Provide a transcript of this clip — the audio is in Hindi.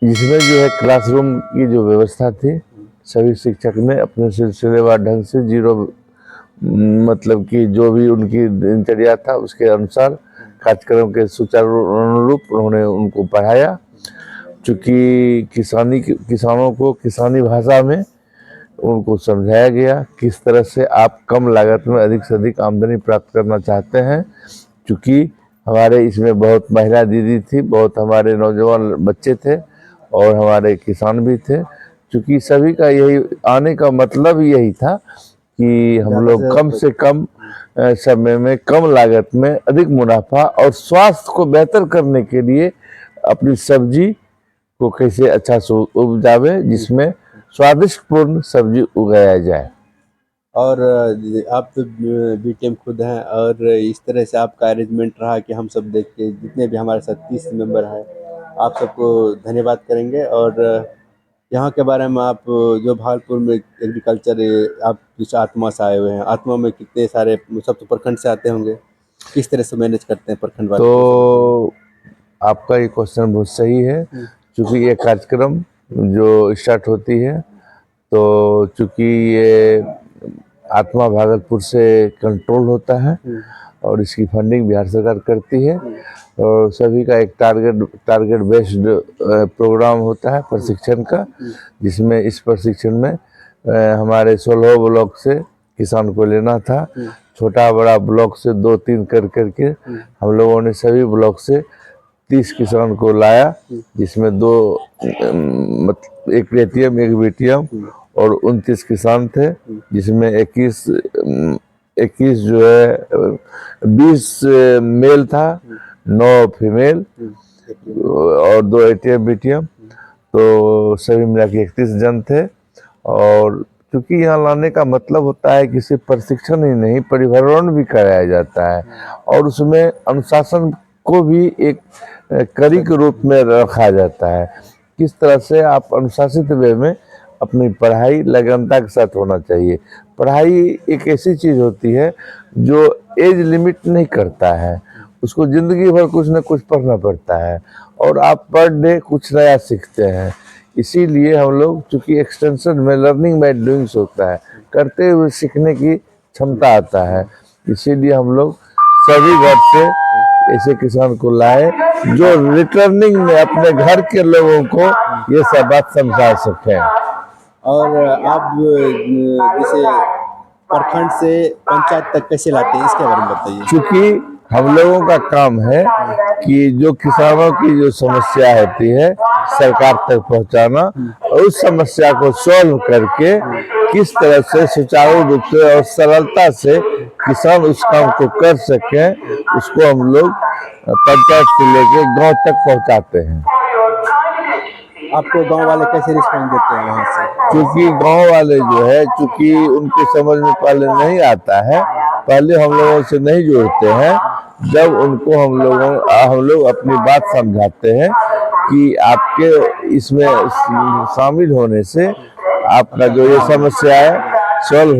जिसमें जो है क्लासरूम की जो व्यवस्था थी, सभी शिक्षक ने अपने सिलसिलेवार ढंग से जीरो मतलब कि जो भी उनकी दिनचर्या था उसके अनुसार कार्यक्रम के सुचारू अनुरूप उन्होंने उनको पढ़ाया। चूँकि किसानों को किसानी भाषा में उनको समझाया गया किस तरह से आप कम लागत में अधिक से अधिक आमदनी प्राप्त करना चाहते हैं। चूँकि हमारे इसमें बहुत महिला दीदी थी, बहुत हमारे नौजवान बच्चे थे और हमारे किसान भी थे। चूँकि सभी का यही आने का मतलब यही था कि हम लोग कम से कम समय में कम लागत में अधिक मुनाफा और स्वास्थ्य को बेहतर करने के लिए अपनी सब्जी को कैसे अच्छा से उपजावे जिसमें स्वादिष्टपूर्ण सब्जी उगाया जाए। और आप तो बीटीएम खुद हैं और इस तरह से आपका अरेंजमेंट रहा कि हम सब देख के जितने भी हमारे साथ 30 मेंबर हैं आप सबको धन्यवाद करेंगे। और यहाँ के बारे में आप जो भागलपुर में एग्रीकल्चर आप जिस आत्मा से आए हुए हैं, आत्मा में कितने सारे सब तो प्रखंड से आते होंगे, किस तरह से मैनेज करते हैं प्रखंड वाले? तो आपका ये क्वेश्चन बहुत सही है। क्योंकि ये कार्यक्रम जो स्टार्ट होती है तो चूँकि ये आत्मा भागलपुर से कंट्रोल होता है और इसकी फंडिंग बिहार सरकार करती है और सभी का एक टारगेट बेस्ड प्रोग्राम होता है प्रशिक्षण का, जिसमें इस प्रशिक्षण में हमारे 16 ब्लॉक से किसान को लेना था। छोटा बड़ा ब्लॉक से 2-3 कर करके हम लोगों ने सभी ब्लॉक से 30 किसान को लाया, जिसमें एक एटीएम एक बीटीएम और 29 किसान थे, जिसमें 21 जो है 20 मेल था, 9 फीमेल और 2 एटीएम बीटीएम, तो सभी मिला के 31 जन थे। और क्योंकि यहाँ लाने का मतलब होता है कि सिर्फ प्रशिक्षण ही नहीं परिभ्रमण भी कराया जाता है और उसमें अनुशासन को भी एक कड़ी के रूप में रखा जाता है। किस तरह से आप अनुशासित वे में अपनी पढ़ाई लगनता के साथ होना चाहिए। पढ़ाई एक ऐसी चीज़ होती है जो एज लिमिट नहीं करता है, उसको ज़िंदगी भर कुछ न कुछ पढ़ना पड़ता है और आप पर डे कुछ नया सीखते हैं। इसीलिए हम लोग चूँकि एक्सटेंशन में लर्निंग बाय डूइंग्स होता है, करते हुए सीखने की क्षमता आता है, इसीलिए हम लोग सभी घर से ऐसे किसान को लाए जो रिटर्निंग में अपने घर के लोगों को ये सब बात समझा सकें। और आप जैसे प्रखंड से पंचायत तक कैसे लाते हैं, इसके बारे में बताइए। क्योंकि हम लोगों का काम है कि जो किसानों की जो समस्या होती है सरकार तक पहुंचाना और उस समस्या को सॉल्व करके किस तरह से सुचारू रूप से और सरलता से किसान उस काम को कर सकें, उसको हम लोग पंचायत से लेके गांव तक पहुंचाते हैं। आपको गांव वाले कैसे रिस्पॉन्स देते हैं वहाँ से? क्योंकि गांव वाले जो है चूँकि उनके समझ में पहले नहीं आता है, पहले हम लोगों से नहीं जुड़ते हैं, जब उनको हम लोग अपनी बात समझाते हैं कि आपके इसमें शामिल होने से आपका जो ये समस्या है सॉल्व